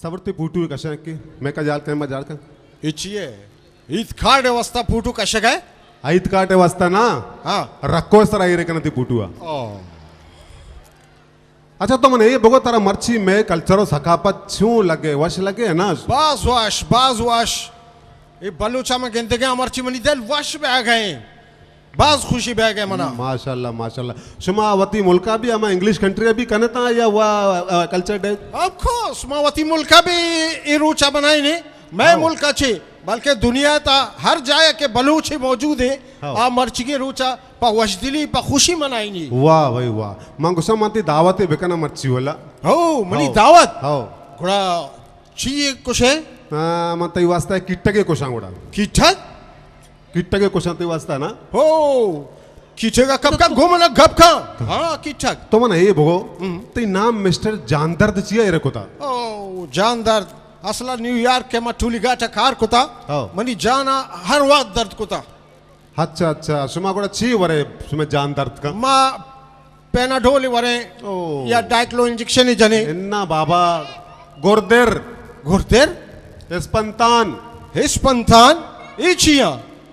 सवरती पुटू कशा की मैं का जाल काय मजाल का इचिये ईद खाडे वाजता पुटू कशा काय आईत काटे वाजता ना हा रखो सर आई रे कनती पुटुआ ओ अच्छा तो मने ये बगो तारा मर्ची में कल्चरो सकापत छू लगे वश लगे है ना बाज वाश ये बलूचा में गिनते गए अमरची मनी दिल वश बह गए बाज खुशी बह गए मना माशाल्लाह शुमावती मुल्का भी हमारा इंग्लिश कंट्री भी कनता या हुआ कल्चर डे ऑफ कोर्स मावती मुल्का भी ये रूचा बनाई नहीं मैं मुल्का छे बल्कि दुनिया ता हर जाए के बलूची मौजूद है आ मर्ची के रूचा पा वशदिली पा खुशी मनाई नहीं वाह भाई वाह मां गुस्सा मानती दावत है बेकना मर्ची वाला हो मनी दावत हो गुड़ा चाहिए कुछ है मन तई वास्ता है किट्टगे कोशां गुड़ा किठक किट्टगे कोशां तई वास्ता ना हो किठेगा कब का घूमना गप का हाँ किठक तो मन ये भगो तई नाम मिस्टर जानदर्द चिया रे कोता ओ जानदर्द असला न्यूयॉर्क के मठुली गाटा कार कोता हाँ। मनी जाना हर वक्त दर्द कोता अच्छा सुमा गुड़ा ची वरे सुमे जानदर्द का माँ पेनाडोल वरे ओ या डाइक्लो इंजेक्शन ही जने इन्ना बाबा गोरदेर घुरतेर स्पंतान हिस्पंतान इचिया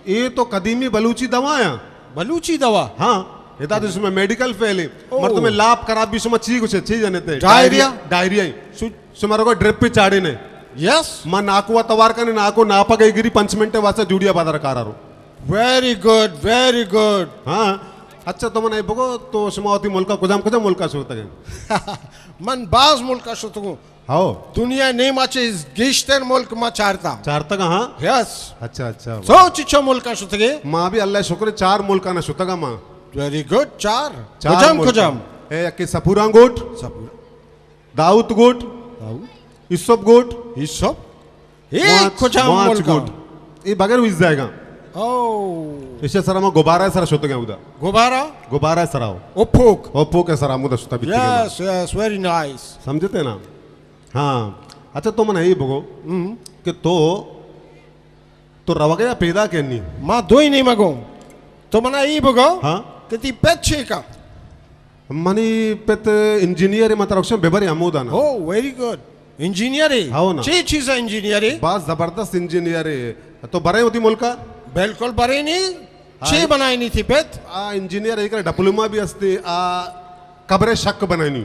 ये तो कदीमी बलूची दवा है बलूची दवा हाँ ये तो इसमें मेडिकल फेल है ओ। मर्द में लाभ खराब भी सुमा ची कुछ ची जने थे डायरिया? सुमारो को ड्रिप पे चाड़े ने यस मां नाकुआ तवार कने नाको नापा गई गिरी 5 मिनट वास्ते जुड़िया बादर कारारो वेरी गुड हाँ अच्छा तो मन बगो तो सुमावती मुल्का कुजाम मुल्का सोता है मन बाज मुल्क का शुतगु हाओ दुनिया नहीं माचे गिश्तेर मुल्क मा चारता चार तक हाँ यस अच्छा सोच इच्छो मुल्क का शुतगे माँ भी अल्लाह शुक्र 4 मुल्का ना शुतगा माँ वेरी गुड चार मुल्का। कुजाम ए अके सपुरा गोट दाऊद गोट इसब गोट ये सब एक कुजाम माच मुल्का गोट ये बगैर हुई जाएगा ओ इसे सर हम गुब्बारा है सर शुत गया उदा गुब्बारा है सराओ ओप्पो के सर आमुदा शुता बित्ती यस यस वेरी नाइस समझते ना हाँ अच्छा तो मन यही भगो कि तो रवा गया पैदा करनी माँ दो ही नहीं मगो तो मना ये बगो हाँ कितनी पेच्छे का मनी पेत इंजीनियर मतलब रक्षण बेबरी आमुदा ना ओ वेरी गुड इंजीनियर है हाँ ना ची चीज है इंजीनियर है बात जबरदस्त इंजीनियर है तो बरे होती मुल्का बिल्कुल बरे नहीं छे बनाई नहीं थी पेत आ इंजीनियर एक डिप्लोमा भी असते आ कब्रे शक बनानी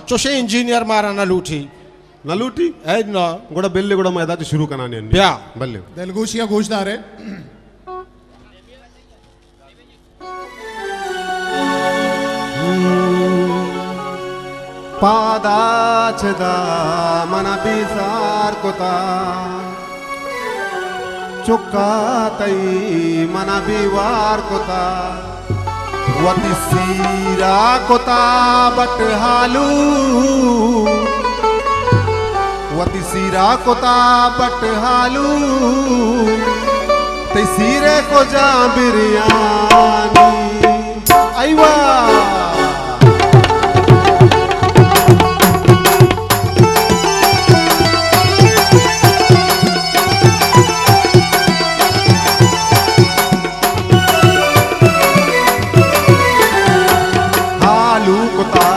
चोशे इंजीनियर मारा ना लूटी है ना गुड़ा बिल्ले गुड़ा मैदा शुरू कराने ब्या बल्ले तेलुगुशिया घोषदार है पादाचदा मना बिसार कोता चुक्का तई मना बिवार कोता वती सीरा कोता बट हालू वती सीरा कोता बट हालू ते सीरे को जा बिरयानी आईवा आलू कुता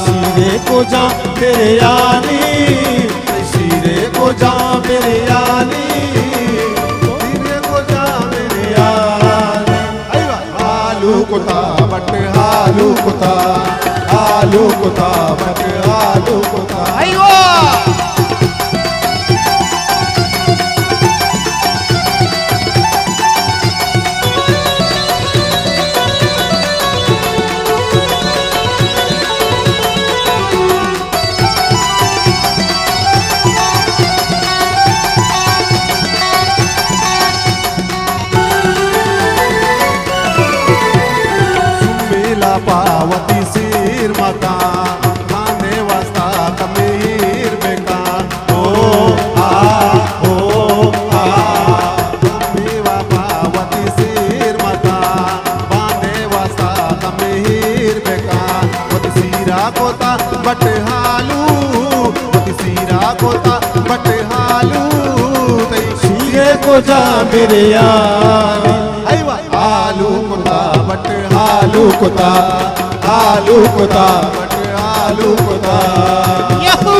सीरे को जा बिरयानी सीरे को जा बिरयानी सीरे को जा बिरयानी आलू कुता बट आलू कुता बट आलू कुता पावती सिर माता माने वास्ता कमी बट हालू मत सीरा कोता बट हालू तई सीरे को जा मेरे यानी आईवा आलू कोता बट आलू कुता आलू कुता बट आलू कोता याहू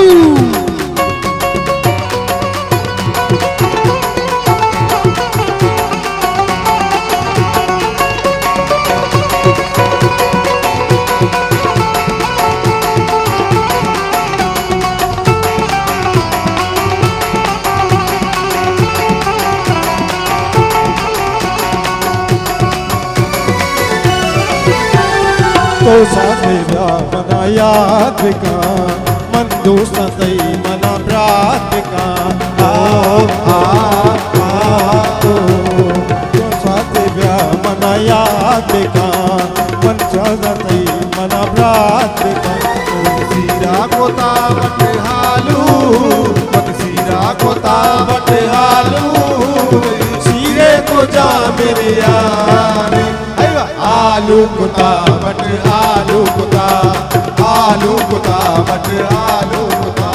तो साथे मना याद का मन दोस्ता सही मना प्रात का तो साथे मना याद का मन चाहता सही मना प्रात का सीरा कोता बट हालू मत सीरा कोता बट हालू सीरे को जा मेरे यार आईवा आलू कुता बट आलू कोता आलू कोता बट आलू कोता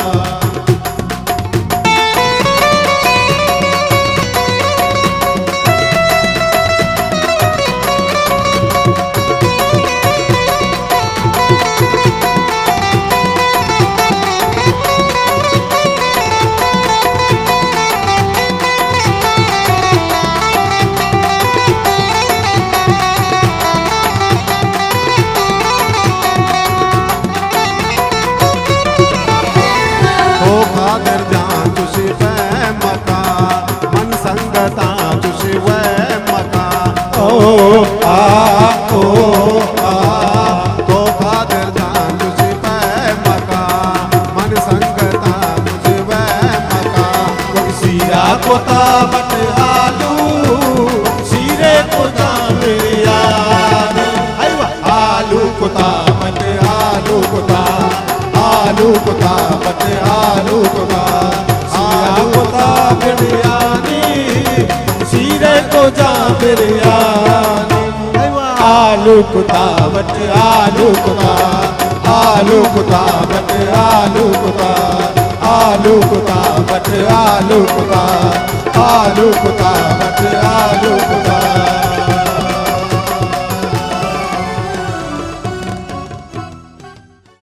खादर जान तुझे वह मका मन संगता तुझे वह मका तो खादर जान तुझे वह मका मन संगता तुझे वह मका सीरा कोता बट आलू सीरे को जा मेरे यार आलू कोता बट आलू कुता आलू कोता बट आलू कोता सीरा कोता मेरे यानी सीरे को जा मेरे यानी आलू कुता बट आलू कुता आलू कोता बट आलू कोता आलू कोता बट आलू कोता आलू कोता बट आलू